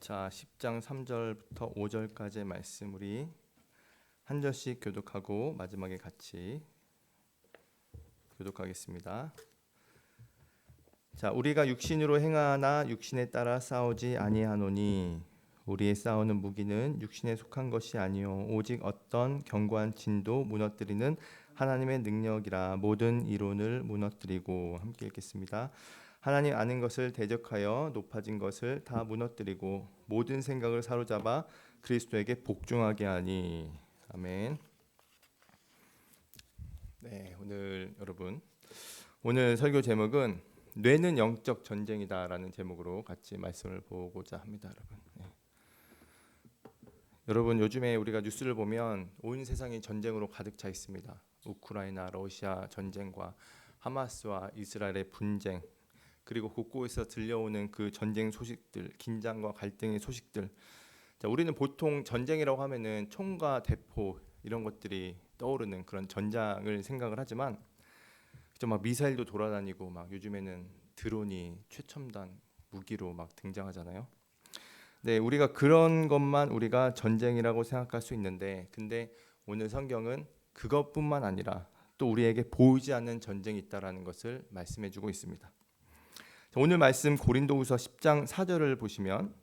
자, 10장 3절부터 5절까지의 말씀 우리 한 절씩 교독하고 마지막에 같이 교독하겠습니다. 자, 우리가 육신으로 행하나 육신에 따라 싸우지 아니하노니 우리의 싸우는 무기는 육신에 속한 것이 아니요 오직 어떤 견고한 진도 무너뜨리는 하나님의 능력이라. 모든 이론을 무너뜨리고, 함께 읽겠습니다. 하나님 아는 것을 대적하여 높아진 것을 다 무너뜨리고 모든 생각을 사로잡아 그리스도에게 복종하게 하니. 아멘. 네, 오늘 설교 제목은 뇌는 영적 전쟁이다라는 제목으로 같이 말씀을 보고자 합니다, 여러분. 네. 여러분, 요즘에 우리가 뉴스를 보면 온 세상이 전쟁으로 가득 차 있습니다. 우크라이나, 러시아 전쟁과 하마스와 이스라엘의 분쟁, 그리고 곳곳에서 들려오는 그 전쟁 소식들, 긴장과 갈등의 소식들. 자, 우리는 보통 전쟁이라고 하면은 총과 대포 이런 것들이 떠오르는 그런 전장을 생각을 하지만, 막 미사일도 돌아다니고 막 요즘에는 드론이 최첨단 무기로 막 등장하잖아요. 네, 우리가 그런 것만 우리가 전쟁이라고 생각할 수 있는데, 근데 오늘 성경은 그것뿐만 아니라 또 우리에게 보이지 않는 전쟁이 있다라는 것을 말씀해주고 있습니다. 오늘 말씀 고린도후서 10장 4절을 보시면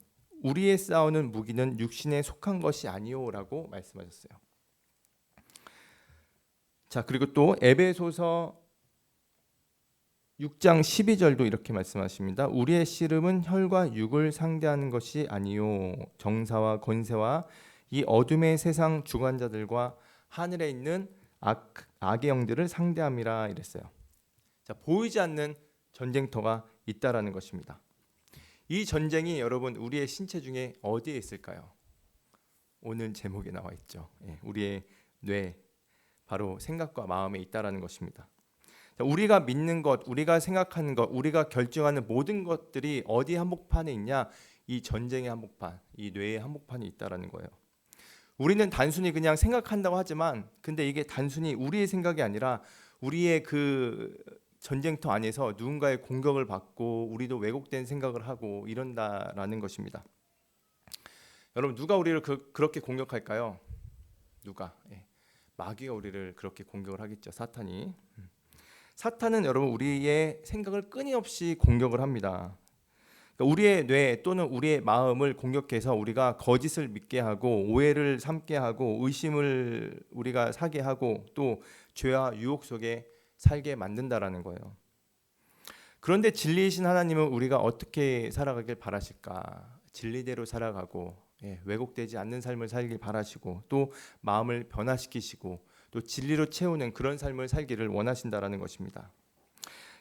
우리의 싸우는 무기는 육신에 속한 것이 아니오라고 말씀하셨어요. 자, 그리고 또 에베소서 6장 12절도 이렇게 말씀하십니다. 우리의 씨름은 혈과 육을 상대하는 것이 아니요 정사와 권세와 이 어둠의 세상 주관자들과 하늘에 있는 악의 영들을 상대함이라 이랬어요. 자, 보이지 않는 전쟁터가 있다라는 것입니다. 이 전쟁이 여러분 우리의 신체 중에 어디에 있을까요? 오늘 제목에 나와 있죠. 우리의 뇌, 바로 생각과 마음에 있다라는 것입니다. 자, 우리가 믿는 것, 우리가 생각하는 것, 우리가 결정하는 모든 것들이 어디 한복판에 있냐? 이 전쟁의 한복판, 이 뇌의 한복판에 있다라는 거예요. 우리는 단순히 그냥 생각한다고 하지만, 근데 이게 단순히 우리의 생각이 아니라 우리의 그 전쟁터 안에서 누군가의 공격을 받고 우리도 왜곡된 생각을 하고 이런다라는 것입니다. 여러분, 누가 우리를 그렇게 공격할까요? 누가? 마귀가 우리를 그렇게 공격을 하겠죠. 사탄은 여러분 우리의 생각을 끊임없이 공격을 합니다. 그러니까 우리의 뇌 또는 우리의 마음을 공격해서 우리가 거짓을 믿게 하고 오해를 삼게 하고 의심을 우리가 사게 하고 또 죄와 유혹 속에 살게 만든다라는 거예요. 그런데 진리이신 하나님은 우리가 어떻게 살아가길 바라실까? 진리대로 살아가고 왜곡되지 않는 삶을 살길 바라시고 또 마음을 변화시키시고 또 진리로 채우는 그런 삶을 살기를 원하신다라는 것입니다.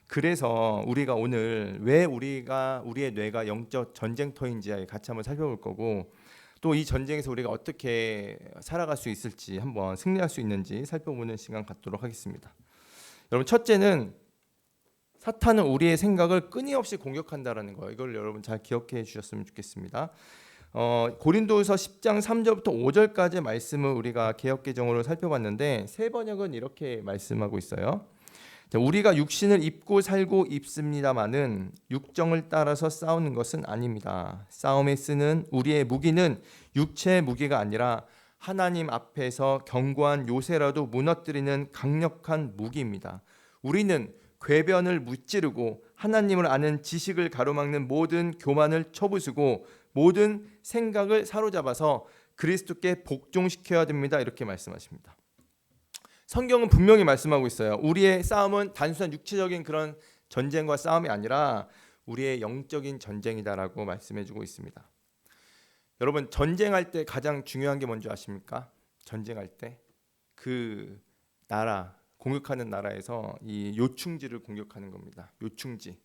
그래서 우리가 오늘 왜 우리의 뇌가 영적 전쟁터인지 같이 한번 살펴볼 거고, 또 이 전쟁에서 우리가 어떻게 살아갈 수 있을지, 한번 승리할 수 있는지 살펴보는 시간 갖도록 하겠습니다. 여러분, 첫째는 사탄은 우리의 생각을 끊임없이 공격한다라는 거, 이걸 여러분 잘 기억해 주셨으면 좋겠습니다. 고린도후서 10장 3절부터 5절까지의 말씀을 우리가 개역개정으로 살펴봤는데 새 번역은 이렇게 말씀하고 있어요. 우리가 육신을 입고 살고 입습니다마는 육정을 따라서 싸우는 것은 아닙니다. 싸움에 쓰는 우리의 무기는 육체의 무기가 아니라 하나님 앞에서 견고한 요새라도 무너뜨리는 강력한 무기입니다. 우리는 궤변을 무찌르고 하나님을 아는 지식을 가로막는 모든 교만을 쳐부수고 모든 생각을 사로잡아서 그리스도께 복종시켜야 됩니다. 이렇게 말씀하십니다. 성경은 분명히 말씀하고 있어요. 우리의 싸움은 단순한 육체적인 그런 전쟁과 싸움이 아니라 우리의 영적인 전쟁이다라고 말씀해주고 있습니다. 여러분, 전쟁할 때 가장 중요한 게 뭔지 아십니까? 전쟁할 때 그 나라, 공격하는 나라에서 이 요충지를 공격하는 겁니다. 요충지.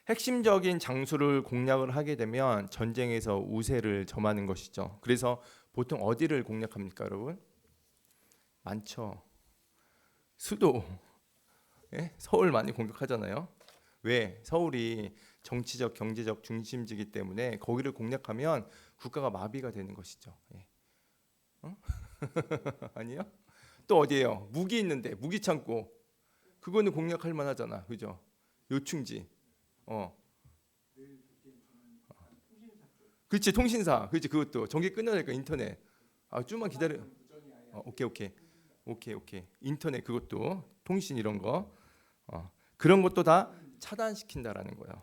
핵심적인 장소를 공략을 하게 되면 전쟁에서 우세를 점하는 것이죠. 그래서 보통 어디를 공략합니까, 여러분? 많죠. 수도, 서울 많이 공격하잖아요. 왜? 서울이 정치적, 경제적 중심지이기 때문에 거기를 공략하면 국가가 마비가 되는 것이죠. 아니요? 또 어디예요? 무기 있는데 무기 창고, 그거는 공략할 만하잖아, 그죠? 요충지. 그렇지, 통신사. 그렇지, 그것도 전기 끊어야 되니까 인터넷. 좀만 기다려. 오케이, 오케이, 오케이, 오케이. 인터넷 그것도 통신 이런 거. 그런 것도 다 차단시킨다라는 거예요.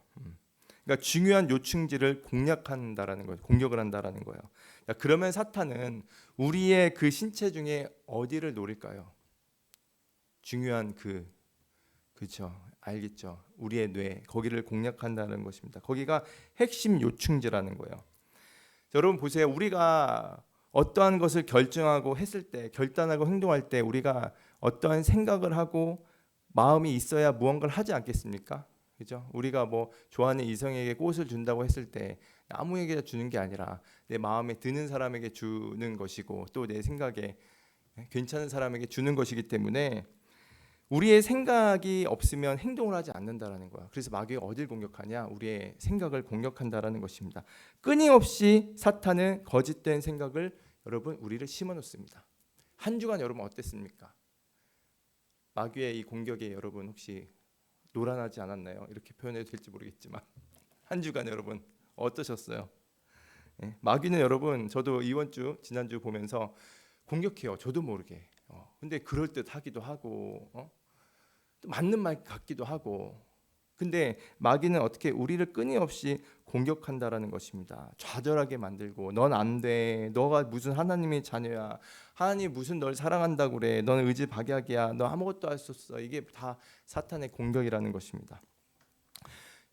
그러니까 중요한 요충지를 공략한다라는 거예요. 공격을 한다라는 거예요. 그러면 사탄은 우리의 그 신체 중에 어디를 노릴까요? 중요한 그렇죠. 알겠죠. 우리의 뇌 거기를 공략한다는 것입니다. 거기가 핵심 요충지라는 거예요. 여러분 보세요. 우리가 어떠한 것을 결정하고 했을 때, 결단하고 행동할 때 우리가 어떠한 생각을 하고 마음이 있어야 무언가를 하지 않겠습니까? 그죠? 우리가 뭐 좋아하는 이성에게 꽃을 준다고 했을 때 아무에게 주는 게 아니라 내 마음에 드는 사람에게 주는 것이고 또 내 생각에 괜찮은 사람에게 주는 것이기 때문에 우리의 생각이 없으면 행동을 하지 않는다라는 거야. 그래서 마귀가 어딜 공격하냐? 우리의 생각을 공격한다라는 것입니다. 끊임없이 사탄은 거짓된 생각을 여러분 우리를 심어놓습니다. 한 주간 여러분 어땠습니까? 마귀의 이 공격에 여러분 혹시 노란하지 않았나요? 이렇게 표현해도 될지 모르겠지만 한 주간 여러분 어떠셨어요? 마귀는 여러분 저도 이번 주 지난주 보면서 공격해요. 저도 모르게. 근데 그럴듯하기도 하고 또 맞는 말 같기도 하고. 근데 마귀는 어떻게 우리를 끊임없이 공격한다라는 것입니다. 좌절하게 만들고 넌 안 돼. 너가 무슨 하나님의 자녀야. 하나님 무슨 널 사랑한다고 그래. 너는 의지박약이야. 너 아무것도 할 수 없어. 이게 다 사탄의 공격이라는 것입니다.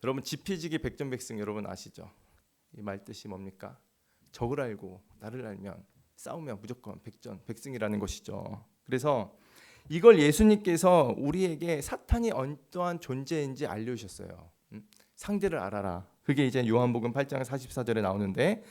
여러분 지피지기 백전백승 여러분 아시죠? 이 말 뜻이 뭡니까? 적을 알고 나를 알면 싸우면 무조건 백전백승이라는 것이죠. 그래서 이걸 예수님께서 우리에게 사탄이 어떠한 존재인지 알려주셨어요. 상대를 알아라. 그게 이제 요한복음 8장 44절에 나오는데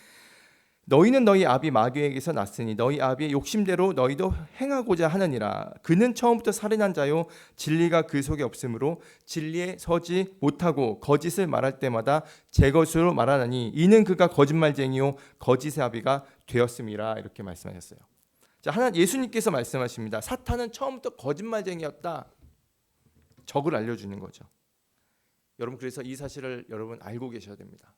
너희는 너희 아비 마귀에게서 났으니 너희 아비의 욕심대로 너희도 행하고자 하느니라. 그는 처음부터 살인한 자요 진리가 그 속에 없으므로 진리에 서지 못하고 거짓을 말할 때마다 제 것으로 말하나니 이는 그가 거짓말쟁이요 거짓의 아비가 되었음이라. 이렇게 말씀하셨어요. 자, 예수님께서 말씀하십니다. 사탄은 처음부터 거짓말쟁이였다. 적을 알려주는 거죠. 여러분 그래서 이 사실을 여러분 알고 계셔야 됩니다.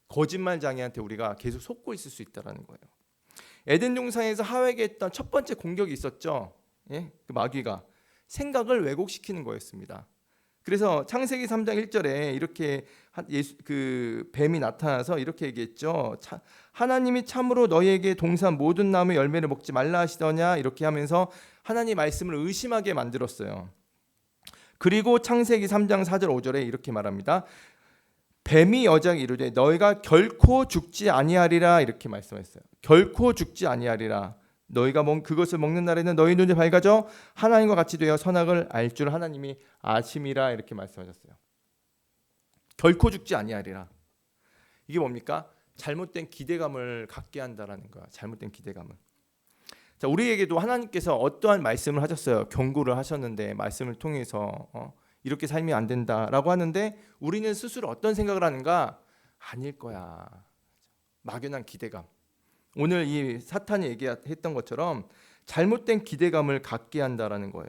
거짓말쟁이한테 우리가 계속 속고 있을 수 있다는 거예요. 에덴 동산에서 하와에게 했던 첫 번째 공격이 있었죠. 그 마귀가 생각을 왜곡시키는 거였습니다. 그래서 창세기 3장 1절에 이렇게 그 뱀이 나타나서 이렇게 얘기했죠. 하나님이 참으로 너희에게 동산 모든 나무 열매를 먹지 말라 하시더냐 이렇게 하면서 하나님 말씀을 의심하게 만들었어요. 그리고 창세기 3장 4절 5절에 이렇게 말합니다. 뱀이 여자에게 이르되 너희가 결코 죽지 아니하리라 이렇게 말씀했어요. 결코 죽지 아니하리라. 너희가 그것을 먹는 날에는 너희 눈이 밝아져 하나님과 같이 되어 선악을 알 줄 하나님이 아심이라 이렇게 말씀하셨어요. 결코 죽지 아니하리라. 이게 뭡니까? 잘못된 기대감을 갖게 한다라는 거야. 잘못된 기대감을. 자, 우리에게도 하나님께서 어떠한 말씀을 하셨어요. 경고를 하셨는데 말씀을 통해서 이렇게 살면 안 된다라고 하는데 우리는 스스로 어떤 생각을 하는가? 아닐 거야. 막연한 기대감. 오늘 이 사탄이 얘기했던 것처럼 잘못된 기대감을 갖게 한다라는 거예요.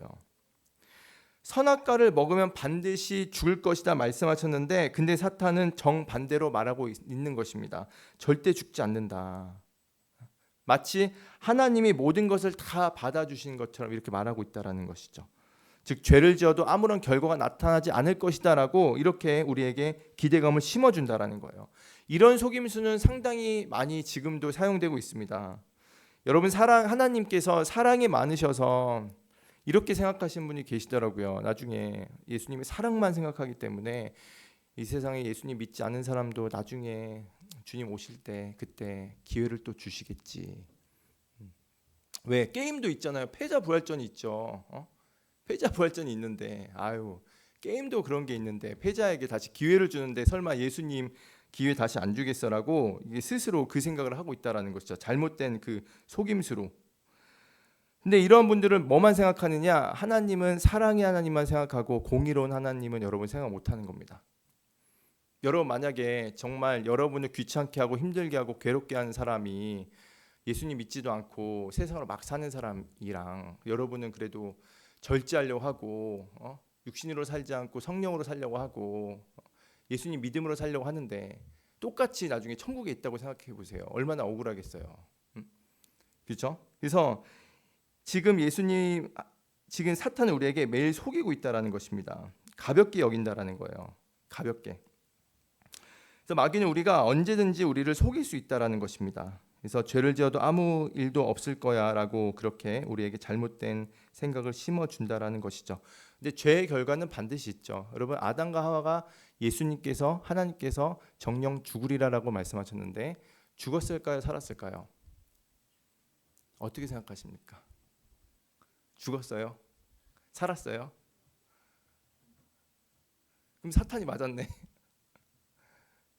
선악과를 먹으면 반드시 죽을 것이다 말씀하셨는데 근데 사탄은 정반대로 말하고 있는 것입니다. 절대 죽지 않는다. 마치 하나님이 모든 것을 다 받아주신 것처럼 이렇게 말하고 있다라는 것이죠. 즉 죄를 지어도 아무런 결과가 나타나지 않을 것이다라고 이렇게 우리에게 기대감을 심어준다라는 거예요. 이런 속임수는 상당히 많이 지금도 사용되고 있습니다. 여러분 하나님께서 사랑이 많으셔서 이렇게 생각하시는 분이 계시더라고요. 나중에 예수님이 사랑만 생각하기 때문에 이 세상에 예수님 믿지 않은 사람도 나중에 주님 오실 때 그때 기회를 또 주시겠지. 왜? 게임도 있잖아요. 패자부활전이 있죠. 패자부활전이 있는데 게임도 그런 게 있는데 패자에게 다시 기회를 주는데 설마 예수님 기회 다시 안 주겠어라고 이게 스스로 그 생각을 하고 있다라는 것이죠. 잘못된 그 속임수로. 근데 이런 분들은 뭐만 생각하느냐? 하나님은 사랑의 하나님만 생각하고 공의로운 하나님은 여러분 생각 못하는 겁니다. 여러분 만약에 정말 여러분을 귀찮게 하고 힘들게 하고 괴롭게 하는 사람이 예수님 믿지도 않고 세상으로 막 사는 사람이랑 여러분은 그래도 절제하려고 하고 육신으로 살지 않고 성령으로 살려고 하고 예수님 믿음으로 살려고 하는데 똑같이 나중에 천국에 있다고 생각해 보세요. 얼마나 억울하겠어요. 그렇죠? 그래서 지금 지금 사탄은 우리에게 매일 속이고 있다라는 것입니다. 가볍게 여긴다라는 거예요. 가볍게. 그래서 마귀는 우리가 언제든지 우리를 속일 수 있다라는 것입니다. 그래서 죄를 지어도 아무 일도 없을 거야라고 그렇게 우리에게 잘못된 생각을 심어준다라는 것이죠. 근데 죄의 결과는 반드시 있죠. 여러분, 아담과 하와가 예수님께서 하나님께서 정령 죽으리라라고 말씀하셨는데 죽었을까요? 살았을까요? 어떻게 생각하십니까? 죽었어요? 살았어요? 그럼 사탄이 맞았네.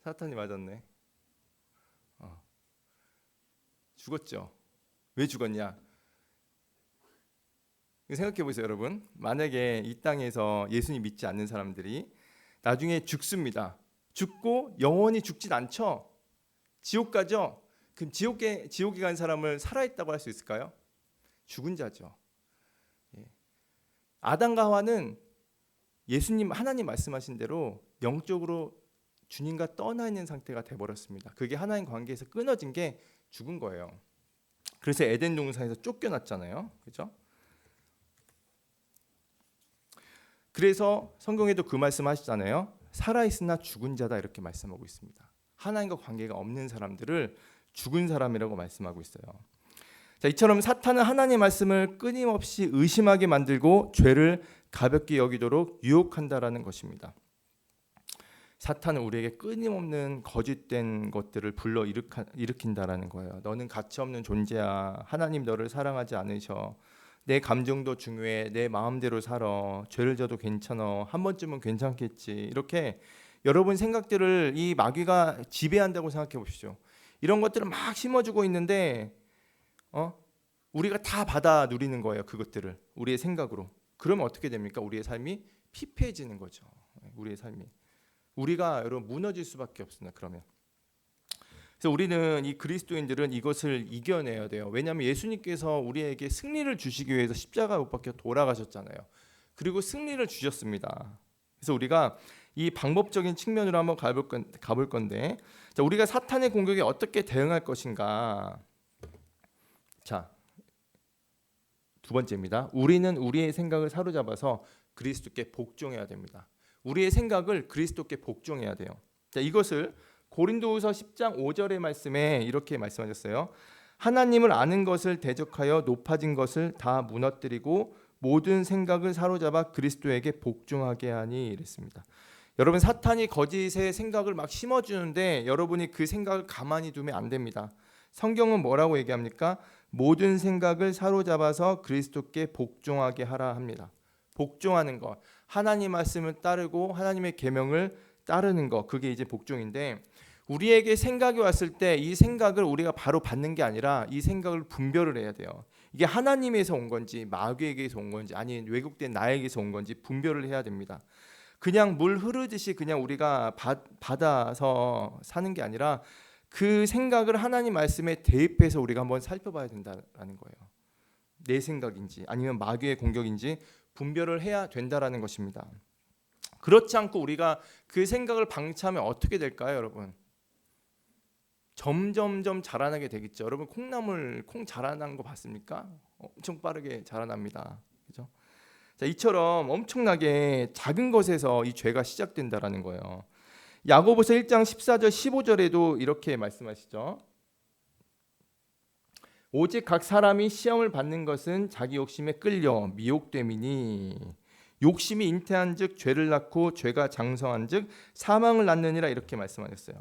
사탄이 맞았네. 죽었죠. 왜 죽었냐? 생각해 보세요, 여러분. 만약에 이 땅에서 예수님 믿지 않는 사람들이 나중에 죽습니다. 죽고 영원히 죽진 않죠. 지옥 가죠. 그럼 지옥에 간 사람을 살아있다고 할 수 있을까요? 죽은 자죠. 아담과 하와는 예수님 하나님 말씀하신 대로 영적으로 주님과 떠나 있는 상태가 돼버렸습니다. 그게 하나님 관계에서 끊어진 게 죽은 거예요. 그래서 에덴 동산에서 쫓겨났잖아요. 그렇죠? 그래서 성경에도 그 말씀하시잖아요. 살아있으나 죽은 자다 이렇게 말씀하고 있습니다. 하나님과 관계가 없는 사람들을 죽은 사람이라고 말씀하고 있어요. 자, 이처럼 사탄은 하나님의 말씀을 끊임없이 의심하게 만들고 죄를 가볍게 여기도록 유혹한다라는 것입니다. 사탄은 우리에게 끊임없는 거짓된 것들을 불러 일으킨다라는 거예요. 너는 가치없는 존재야. 하나님 너를 사랑하지 않으셔. 내 감정도 중요해. 내 마음대로 살아. 죄를 져도 괜찮아. 한 번쯤은 괜찮겠지. 이렇게 여러분 생각들을 이 마귀가 지배한다고 생각해 보십시오. 이런 것들을 막 심어주고 있는데 우리가 다 받아 누리는 거예요. 그것들을 우리의 생각으로. 그러면 어떻게 됩니까? 우리의 삶이 피폐해지는 거죠. 우리의 삶이. 우리가 여러분 무너질 수밖에 없습니다. 그러면. 그래서 우리는 이 그리스도인들은 이것을 이겨내야 돼요. 왜냐하면 예수님께서 우리에게 승리를 주시기 위해서 십자가 못 박혀 돌아가셨잖아요. 그리고 승리를 주셨습니다. 그래서 우리가 이 방법적인 측면으로 한번 가볼 건데, 자, 우리가 사탄의 공격에 어떻게 대응할 것인가? 자, 두 번째입니다. 우리는 우리의 생각을 사로잡아서 그리스도께 복종해야 됩니다. 우리의 생각을 그리스도께 복종해야 돼요. 자, 이것을 고린도후서 10장 5절의 말씀에 이렇게 말씀하셨어요. 하나님을 아는 것을 대적하여 높아진 것을 다 무너뜨리고 모든 생각을 사로잡아 그리스도에게 복종하게 하니 이랬습니다. 여러분, 사탄이 거짓의 생각을 막 심어주는데 여러분이 그 생각을 가만히 두면 안 됩니다. 성경은 뭐라고 얘기합니까? 모든 생각을 사로잡아서 그리스도께 복종하게 하라 합니다. 복종하는 것, 하나님 말씀을 따르고 하나님의 계명을 따르는 것, 그게 이제 복종인데, 우리에게 생각이 왔을 때 이 생각을 우리가 바로 받는 게 아니라 이 생각을 분별을 해야 돼요. 이게 하나님에서 온 건지 마귀에게서 온 건지 아니면 왜곡된 나에게서 온 건지 분별을 해야 됩니다. 그냥 물 흐르듯이 그냥 우리가 받아서 사는 게 아니라 그 생각을 하나님 말씀에 대입해서 우리가 한번 살펴봐야 된다는 거예요. 내 생각인지 아니면 마귀의 공격인지 분별을 해야 된다라는 것입니다. 그렇지 않고 우리가 그 생각을 방치하면 어떻게 될까요, 여러분? 점점점 자라나게 되겠죠. 여러분, 콩 자라난 거 봤습니까? 엄청 빠르게 자라납니다. 그죠? 자, 이처럼 엄청나게 작은 것에서 이 죄가 시작된다라는 거예요. 야고보서 1장 14절 15절에도 이렇게 말씀하시죠. 오직 각 사람이 시험을 받는 것은 자기 욕심에 끌려 미혹됨이니 욕심이 잉태한즉 죄를 낳고 죄가 장성한즉 사망을 낳느니라 이렇게 말씀하셨어요.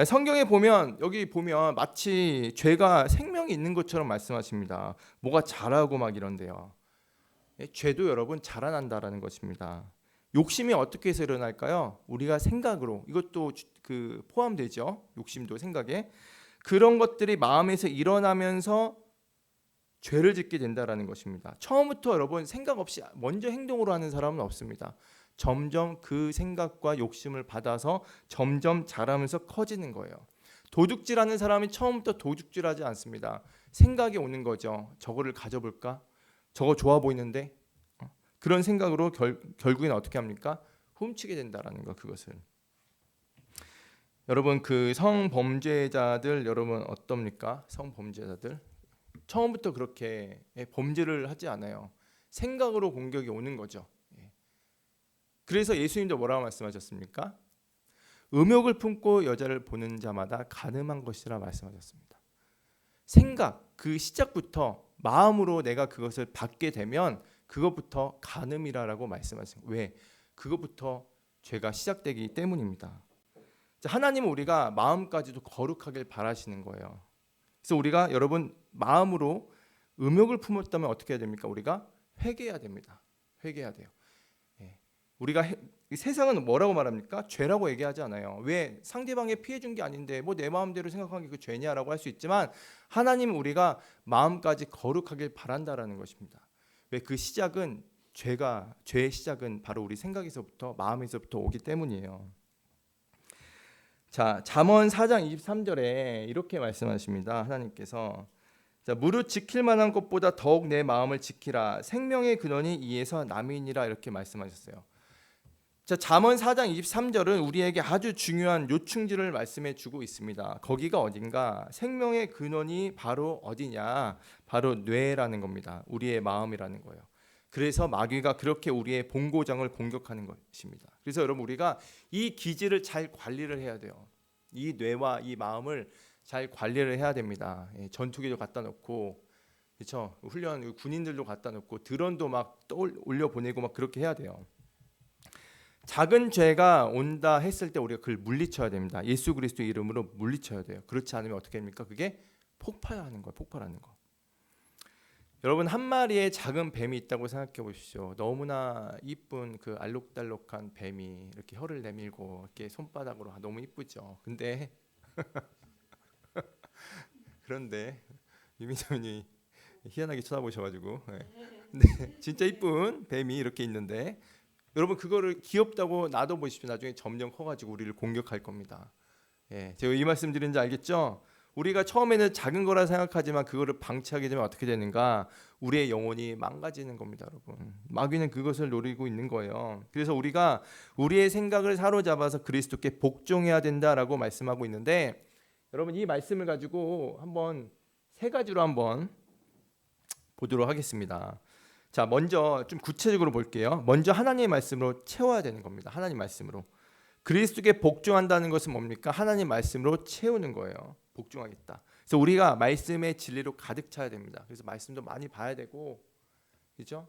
성경에 보면 여기 보면 마치 죄가 생명이 있는 것처럼 말씀하십니다. 뭐가 자라고 막 이런데요. 죄도 여러분 자라난다라는 것입니다. 욕심이 어떻게 해서 일어날까요? 우리가 생각으로, 이것도 포함되죠. 욕심도 생각에. 그런 것들이 마음에서 일어나면서 죄를 짓게 된다라는 것입니다. 처음부터 여러분 생각 없이 먼저 행동으로 하는 사람은 없습니다. 점점 그 생각과 욕심을 받아서 점점 자라면서 커지는 거예요. 도둑질하는 사람이 처음부터 도둑질하지 않습니다. 생각이 오는 거죠. 저거를 가져볼까? 저거 좋아 보이는데? 그런 생각으로 결국에는 어떻게 합니까? 훔치게 된다라는 거, 그것을. 여러분 그 성범죄자들 여러분 어떻습니까? 성범죄자들 처음부터 그렇게 범죄를 하지 않아요. 생각으로 공격이 오는 거죠. 그래서 예수님도 뭐라고 말씀하셨습니까? 음욕을 품고 여자를 보는 자마다 간음한 것이라 말씀하셨습니다. 생각, 그 시작부터 마음으로 내가 그것을 받게 되면 그것부터 간음이라고 말씀하셨습니다. 왜? 그것부터 죄가 시작되기 때문입니다. 하나님은 우리가 마음까지도 거룩하길 바라시는 거예요. 그래서 우리가 여러분 마음으로 음욕을 품었다면 어떻게 해야 됩니까? 우리가 회개해야 됩니다. 회개해야 돼요. 우리가 세상은 뭐라고 말합니까? 죄라고 얘기하지 않아요. 왜? 상대방에 피해 준 게 아닌데 뭐 내 마음대로 생각한 게 그 죄냐라고 할 수 있지만 하나님은 우리가 마음까지 거룩하길 바란다라는 것입니다. 왜? 그 시작은 죄의 시작은 바로 우리 생각에서부터 마음에서부터 오기 때문이에요. 자, 잠언 4장 23절에 이렇게 말씀하십니다. 하나님께서 무릇 지킬 만한 것보다 더욱 내 마음을 지키라. 생명의 근원이 이에서 남이니라 이렇게 말씀하셨어요. 자, 잠언 4장 23절은 우리에게 아주 중요한 요충지를 말씀해 주고 있습니다. 거기가 어딘가? 생명의 근원이 바로 어디냐? 바로 뇌라는 겁니다. 우리의 마음이라는 거예요. 그래서 마귀가 그렇게 우리의 본고장을 공격하는 것입니다. 그래서 여러분 우리가 이 기질을 잘 관리를 해야 돼요. 이 뇌와 이 마음을 잘 관리를 해야 됩니다. 전투기도 갖다 놓고, 그렇죠? 훈련 군인들도 갖다 놓고 드론도 막 올려 보내고 막 그렇게 해야 돼요. 작은 죄가 온다 했을 때 우리가 그걸 물리쳐야 됩니다. 예수 그리스도 이름으로 물리쳐야 돼요. 그렇지 않으면 어떻게 됩니까? 그게 폭발하는 거예요. 폭발하는 거. 여러분 한 마리의 작은 뱀이 있다고 생각해 보십시오. 너무나 이쁜 그 알록달록한 뱀이 이렇게 혀를 내밀고 이렇게 손바닥으로 너무 이쁘죠. 그런데 유민정이 희한하게 쳐다보셔가지고, 근데 진짜 이쁜 뱀이 이렇게 있는데 여러분 그거를 귀엽다고 놔둬보십시오. 나중에 점점 커가지고 우리를 공격할 겁니다. 제가 이 말씀 드리는지 알겠죠? 우리가 처음에는 작은 거라 생각하지만 그거를 방치하게 되면 어떻게 되는가? 우리의 영혼이 망가지는 겁니다, 여러분. 마귀는 그것을 노리고 있는 거예요. 그래서 우리가 우리의 생각을 사로잡아서 그리스도께 복종해야 된다라고 말씀하고 있는데 여러분 이 말씀을 가지고 한번 세 가지로 한번 보도록 하겠습니다. 자, 먼저 좀 구체적으로 볼게요. 먼저 하나님의 말씀으로 채워야 되는 겁니다. 하나님 말씀으로. 그리스도께 복종한다는 것은 뭡니까? 하나님 말씀으로 채우는 거예요. 복종하겠다. 그래서 우리가 말씀의 진리로 가득 차야 됩니다. 그래서 말씀도 많이 봐야 되고, 그렇죠?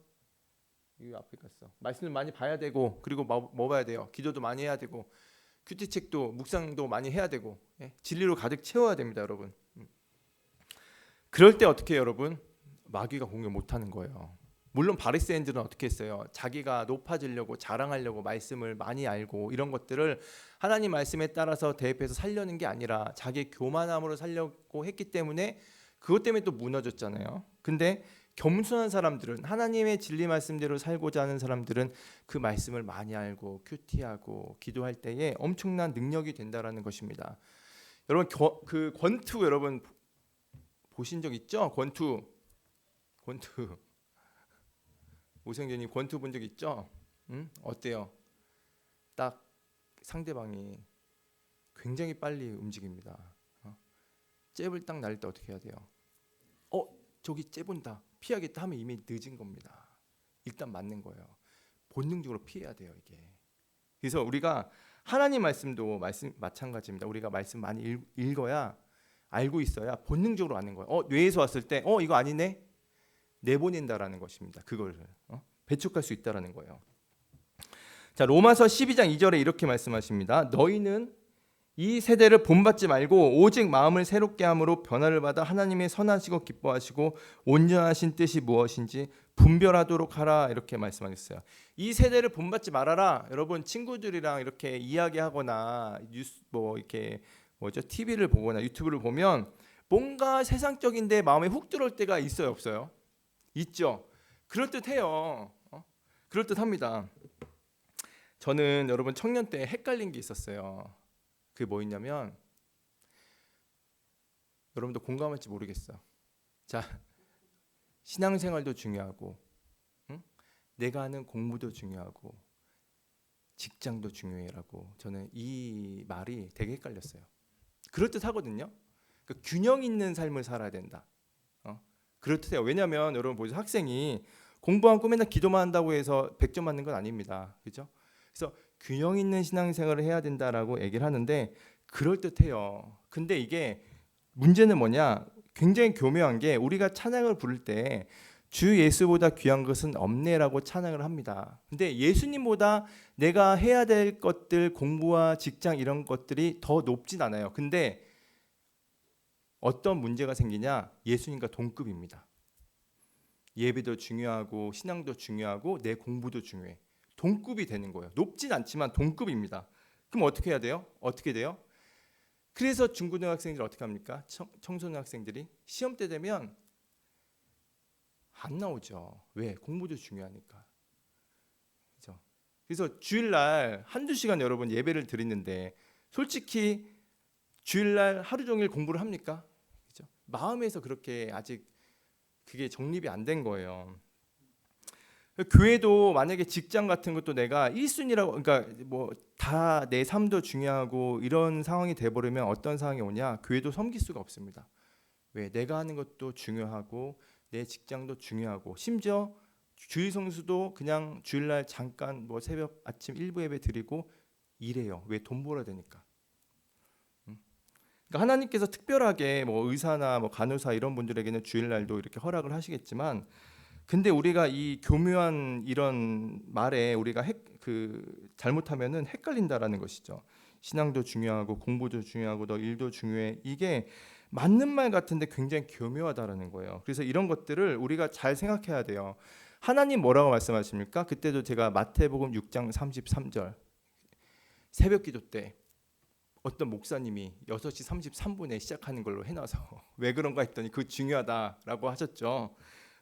이 앞에 갔어. 말씀을 많이 봐야 되고, 그리고 뭐 봐야 돼요? 기도도 많이 해야 되고, 큐티책도 묵상도 많이 해야 되고, 진리로 가득 채워야 됩니다, 여러분. 그럴 때 어떻게 해요, 여러분? 마귀가 공격 못하는 거예요. 물론 바리새인들은 어떻게 했어요? 자기가 높아지려고 자랑하려고 말씀을 많이 알고 이런 것들을 하나님 말씀에 따라서 대입해서 살려는 게 아니라 자기 교만함으로 살려고 했기 때문에 그것 때문에 또 무너졌잖아요. 근데 겸손한 사람들은 하나님의 진리 말씀대로 살고자 하는 사람들은 그 말씀을 많이 알고 큐티하고 기도할 때에 엄청난 능력이 된다라는 것입니다. 여러분 그 권투 여러분 보신 적 있죠? 권투 오생재님 권투 본 적 있죠? 어때요? 딱 상대방이 굉장히 빨리 움직입니다. 잽을 딱 날 때 어떻게 해야 돼요? 저기 잽온다 피하겠다 하면 이미 늦은 겁니다. 일단 맞는 거예요. 본능적으로 피해야 돼요 이게. 그래서 우리가 하나님 말씀도 마찬가지입니다. 우리가 말씀 많이 읽어야 알고 있어야 본능적으로 아는 거예요. 뇌에서 왔을 때 이거 아니네 내보낸다라는 것입니다. 그걸 배척할 수 있다라는 거예요. 자, 로마서 12장 2절에 이렇게 말씀하십니다. 너희는 이 세대를 본받지 말고 오직 마음을 새롭게 함으로 변화를 받아 하나님의 선하시고 기뻐하시고 온전하신 뜻이 무엇인지 분별하도록 하라 이렇게 말씀하셨어요. 이 세대를 본받지 말아라. 여러분 친구들이랑 이렇게 이야기하거나 뉴스 이렇게 TV를 보거나 유튜브를 보면 뭔가 세상적인데 마음에 훅 들어올 때가 있어요, 없어요? 있죠. 그럴듯해요. 그럴듯합니다. 저는 여러분 청년 때 헷갈린 게 있었어요. 그게 뭐였냐면 여러분도 공감할지 모르겠어. 자, 신앙생활도 중요하고, 내가 하는 공부도 중요하고, 직장도 중요해라고 저는 이 말이 되게 헷갈렸어요. 그럴듯하거든요. 그러니까 균형 있는 삶을 살아야 된다. 그럴듯해요. 왜냐하면 여러분 보세요. 학생이 공부 안 하고 맨날 기도만 한다고 해서 100점 맞는 건 아닙니다. 그렇죠? 그래서 균형 있는 신앙생활을 해야 된다라고 얘기를 하는데 그럴듯해요. 근데 이게 문제는 뭐냐? 굉장히 교묘한 게 우리가 찬양을 부를 때 주 예수보다 귀한 것은 없네라고 찬양을 합니다. 근데 예수님보다 내가 해야 될 것들, 공부와 직장 이런 것들이 더 높진 않아요. 근데 어떤 문제가 생기냐? 예수님과 동급입니다. 예배도 중요하고 신앙도 중요하고 내 공부도 중요해. 동급이 되는 거예요. 높진 않지만 동급입니다. 그럼 어떻게 해야 돼요? 어떻게 돼요? 그래서 중고등학생들이 어떻게 합니까? 청소년 학생들이 시험 때 되면 안 나오죠. 왜? 공부도 중요하니까. 그렇죠? 그래서 주일날 한두 시간 여러분 예배를 드리는데 솔직히 주일날 하루 종일 공부를 합니까? 그렇죠? 마음에서 그렇게 아직 그게 정립이 안 된 거예요. 교회도 만약에 직장 같은 것도 내가 1순위라고 그러니까 뭐 다 내 삶도 중요하고 이런 상황이 돼 버리면 어떤 상황이 오냐? 교회도 섬길 수가 없습니다. 왜? 내가 하는 것도 중요하고 내 직장도 중요하고 심지어 주일 성수도 그냥 주일날 잠깐 뭐 새벽 아침 일부 예배 드리고 이래요. 왜? 돈 벌어야 되니까. 그러니까 하나님께서 특별하게 뭐 의사나 뭐 간호사 이런 분들에게는 주일날도 이렇게 허락을 하시겠지만 근데 우리가 이 교묘한 이런 말에 우리가 잘못하면은 헷갈린다라는 것이죠. 신앙도 중요하고 공부도 중요하고 너 일도 중요해. 이게 맞는 말 같은데 굉장히 교묘하다라는 거예요. 그래서 이런 것들을 우리가 잘 생각해야 돼요. 하나님 뭐라고 말씀하십니까? 그때도 제가 마태복음 6장 33절 새벽 기도 때 어떤 목사님이 6시 33분에 시작하는 걸로 해놔서 왜 그런가 했더니 그거 중요하다라고 하셨죠.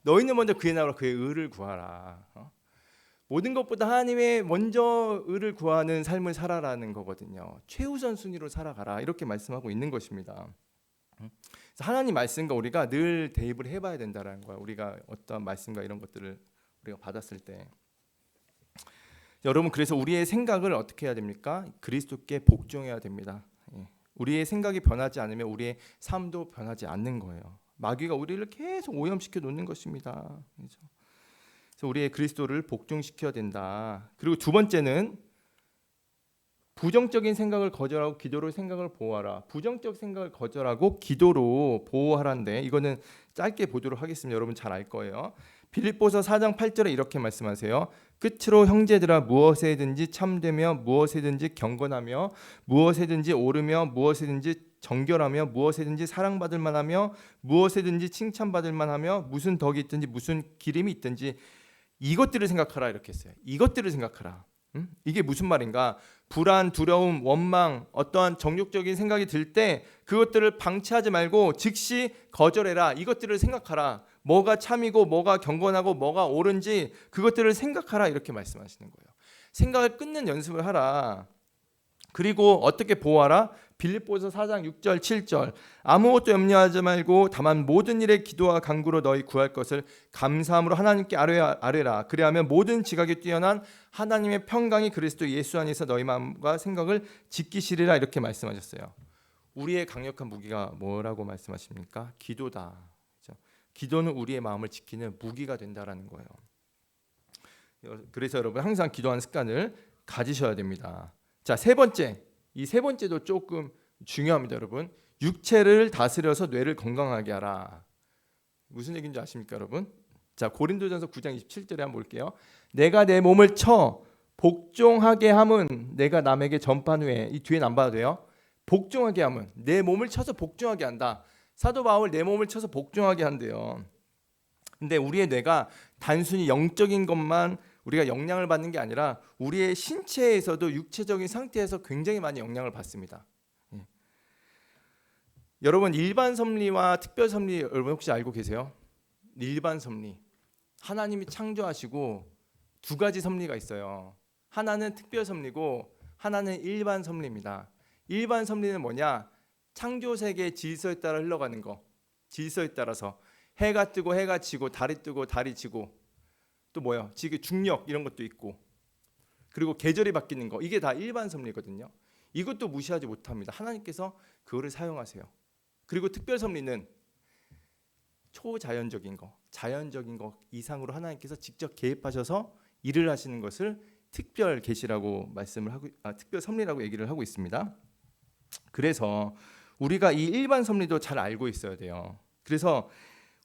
너희는 먼저 그의 나라와 그의 의를 구하라. 모든 것보다 하나님의 먼저 의를 구하는 삶을 살아라는 거거든요. 최우선 순위로 살아가라 이렇게 말씀하고 있는 것입니다. 하나님 말씀과 우리가 늘 대입을 해봐야 된다는 거야. 우리가 어떤 말씀과 이런 것들을 우리가 받았을 때 여러분 그래서 우리의 생각을 어떻게 해야 됩니까? 그리스도께 복종해야 됩니다. 우리의 생각이 변하지 않으면 우리의 삶도 변하지 않는 거예요. 마귀가 우리를 계속 오염시켜 놓는 것입니다. 그렇죠? 그래서 우리의 그리스도를 복종시켜야 된다. 그리고 두 번째는 부정적인 생각을 거절하고 기도로 생각을 보호하라. 부정적 생각을 거절하고 기도로 보호하라인데 이거는 짧게 보도록 하겠습니다. 여러분 잘 알 거예요. 빌립보서 4장 8절에 이렇게 말씀하세요. 끝으로 형제들아 무엇에든지 참되며 무엇에든지 경건하며 무엇에든지 오르며 무엇에든지 정결하며 무엇에든지 사랑받을 만하며 무엇에든지 칭찬받을 만하며 무슨 덕이 있든지 무슨 기림이 있든지 이것들을 생각하라 이렇게 했어요. 이것들을 생각하라. 이게 무슨 말인가? 불안, 두려움, 원망, 어떠한 정욕적인 생각이 들 때 그것들을 방치하지 말고 즉시 거절해라. 이것들을 생각하라. 뭐가 참이고 뭐가 경건하고 뭐가 옳은지 그것들을 생각하라 이렇게 말씀하시는 거예요. 생각을 끊는 연습을 하라. 그리고 어떻게 보호하라? 빌립보서 4장 6절 7절 아무것도 염려하지 말고 다만 모든 일에 기도와 간구로 너희 구할 것을 감사함으로 하나님께 아뢰라. 그리하면 모든 지각에 뛰어난 하나님의 평강이 그리스도 예수 안에서 너희 마음과 생각을 지키시리라 이렇게 말씀하셨어요. 우리의 강력한 무기가 뭐라고 말씀하십니까? 기도다. 그렇죠? 기도는 우리의 마음을 지키는 무기가 된다라는 거예요. 그래서 여러분 항상 기도하는 습관을 가지셔야 됩니다. 자, 세 번째. 이 세 번째도 조금 중요합니다, 여러분. 육체를 다스려서 뇌를 건강하게 하라. 무슨 얘기인지 아십니까, 여러분? 자, 고린도전서 9장 27절에 한번 볼게요. 내가 내 몸을 쳐 복종하게 함은 내가 남에게 전판 후에 이 뒤에는 안 봐도 돼요. 복종하게 함은 내 몸을 쳐서 복종하게 한다. 사도 바울 내 몸을 쳐서 복종하게 한대요. 근데 우리의 뇌가 단순히 영적인 것만 우리가 영향을 받는 게 아니라 우리의 신체에서도 육체적인 상태에서 굉장히 많이 영향을 받습니다. 여러분 일반 섭리와 특별 섭리 여러분 혹시 알고 계세요? 일반 섭리 하나님이 창조하시고 두 가지 섭리가 있어요. 하나는 특별 섭리고 하나는 일반 섭리입니다. 일반 섭리는 뭐냐? 창조 세계의 질서에 따라 흘러가는 거. 질서에 따라서 해가 뜨고 해가 지고 달이 뜨고 달이 지고 또 뭐요? 지구 중력 이런 것도 있고 그리고 계절이 바뀌는 거, 이게 다 일반 섭리거든요. 이것도 무시하지 못합니다. 하나님께서 그거를 사용하세요. 그리고 특별 섭리는 초자연적인 거, 자연적인 거 이상으로 하나님께서 직접 개입하셔서 일을 하시는 것을 특별 계시라고 말씀을 하고, 특별 섭리라고 얘기를 하고 있습니다. 그래서 우리가 이 일반 섭리도 잘 알고 있어야 돼요. 그래서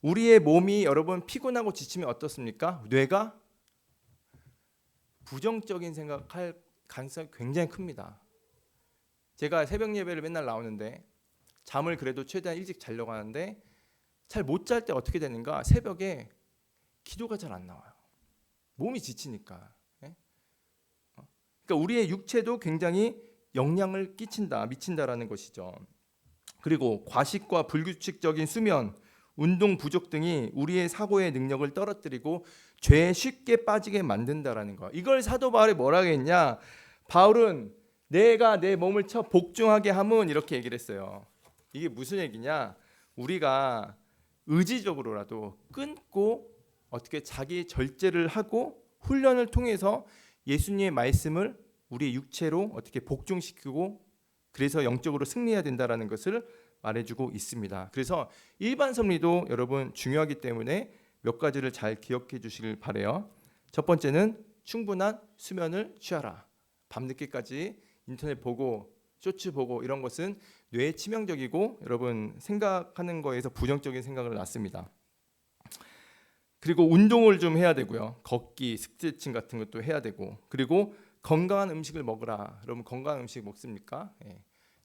우리의 몸이 여러분 피곤하고 지치면 어떻습니까? 뇌가 부정적인 생각할 가능성이 굉장히 큽니다. 제가 새벽 예배를 맨날 나오는데 잠을 그래도 최대한 일찍 자려고 하는데 잘 못 잘 때 어떻게 되는가? 새벽에 기도가 잘 안 나와요. 몸이 지치니까. 그러니까 우리의 육체도 굉장히 영향을 미친다라는 것이죠. 그리고 과식과 불규칙적인 수면, 운동 부족 등이 우리의 사고의 능력을 떨어뜨리고 죄에 쉽게 빠지게 만든다라는 거. 이걸 사도 바울이 뭐라고 했냐? 바울은 내가 내 몸을 쳐 복종하게 함은 이렇게 얘기를 했어요. 이게 무슨 얘기냐? 우리가 의지적으로라도 끊고 어떻게 자기 절제를 하고 훈련을 통해서 예수님의 말씀을 우리의 육체로 어떻게 복종시키고 그래서 영적으로 승리해야 된다라는 것을 말해주고 있습니다. 그래서 일반 섭리도 여러분 중요하기 때문에 몇 가지를 잘 기억해 주시길 바라요. 첫 번째는 충분한 수면을 취하라. 밤늦게까지 인터넷 보고 쇼츠 보고 이런 것은 뇌에 치명적이고 여러분 생각하는 거에서 부정적인 생각을 낳습니다. 그리고 운동을 좀 해야 되고요. 걷기, 스트레칭 같은 것도 해야 되고, 그리고 건강한 음식을 먹으라. 여러분 건강한 음식 먹습니까?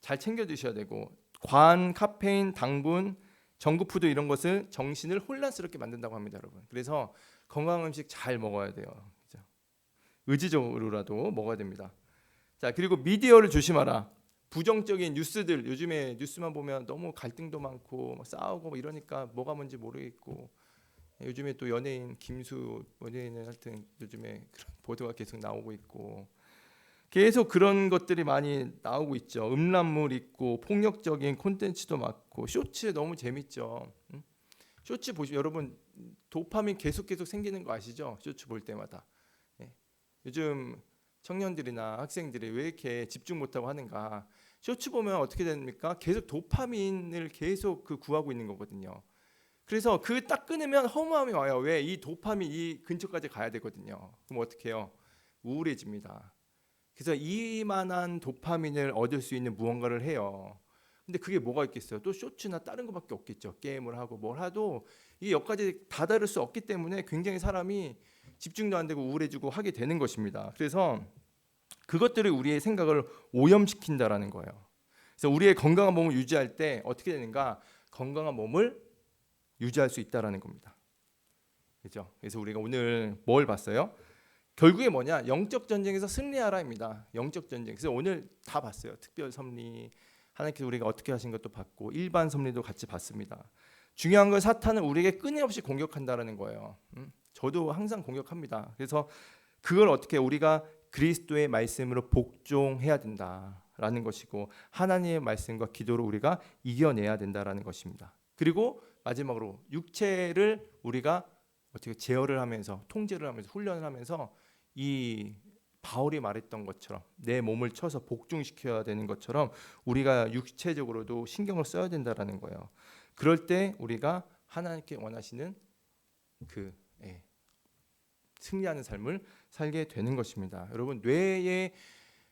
잘 챙겨 드셔야 되고, 과한 카페인, 당분, 정크푸드 이런 것은 정신을 혼란스럽게 만든다고 합니다, 여러분. 그래서 건강한 음식 잘 먹어야 돼요. 그렇죠? 의지적으로라도 먹어야 됩니다. 자, 그리고 미디어를 조심하라. 부정적인 뉴스들, 요즘에 뉴스만 보면 너무 갈등도 많고 싸우고 이러니까 뭐가 뭔지 모르겠고, 요즘에 또 연예인 김수 연예인은 하여튼 요즘에 그런 보도가 계속 나오고 있고 계속 그런 것들이 많이 나오고 있죠. 음란물 있고 폭력적인 콘텐츠도 많고 쇼츠 너무 재밌죠. 쇼츠 보시면 여러분 도파민 계속 생기는 거 아시죠? 쇼츠 볼 때마다. 요즘 청년들이나 학생들이 왜 이렇게 집중 못하고 하는가? 쇼츠 보면 어떻게 됩니까? 계속 도파민을 계속 구하고 있는 거거든요. 그래서 그 딱 끊으면 허무함이 와요. 왜? 이 도파민 이 근처까지 가야 되거든요. 그럼 어떻게 해요? 우울해집니다. 그래서 이만한 도파민을 얻을 수 있는 무언가를 해요. 근데 그게 뭐가 있겠어요? 또 쇼츠나 다른 것밖에 없겠죠. 게임을 하고 뭘 하도 이게 여기까지 다다를 수 없기 때문에 굉장히 사람이 집중도 안 되고 우울해지고 하게 되는 것입니다. 그래서 그것들이 우리의 생각을 오염시킨다라는 거예요. 그래서 우리의 건강한 몸을 유지할 때 어떻게 되는가? 건강한 몸을 유지할 수 있다라는 겁니다. 그렇죠? 그래서 우리가 오늘 뭘 봤어요? 결국에 뭐냐? 영적 전쟁에서 승리하라입니다. 영적 전쟁. 그래서 오늘 다 봤어요. 특별 섭리, 하나님께서 우리가 어떻게 하신 것도 봤고 일반 섭리도 같이 봤습니다. 중요한 건 사탄은 우리에게 끊임없이 공격한다라는 거예요. 저도 항상 공격합니다. 그래서 그걸 어떻게 우리가 그리스도의 말씀으로 복종해야 된다라는 것이고 하나님의 말씀과 기도로 우리가 이겨내야 된다라는 것입니다. 그리고 마지막으로 육체를 우리가 어떻게 제어를 하면서 통제를 하면서 훈련을 하면서 이 바울이 말했던 것처럼 내 몸을 쳐서 복종시켜야 되는 것처럼 우리가 육체적으로도 신경을 써야 된다라는 거예요. 그럴 때 우리가 하나님께 원하시는 승리하는 삶을 살게 되는 것입니다. 여러분 뇌의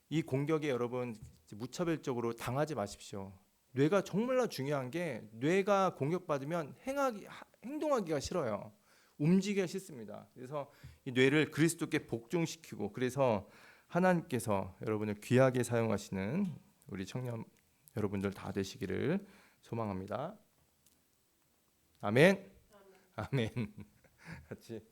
이 공격에 여러분 무차별적으로 당하지 마십시오. 뇌가 정말로 중요한 게 뇌가 공격받으면 행동하기가 싫어요. 움직이기가 싫습니다. 그래서 이 뇌를 그리스도께 복종시키고 그래서 하나님께서 여러분을 귀하게 사용하시는 우리 청년 여러분들 다 되시기를 소망합니다. 아멘. 아멘. 같이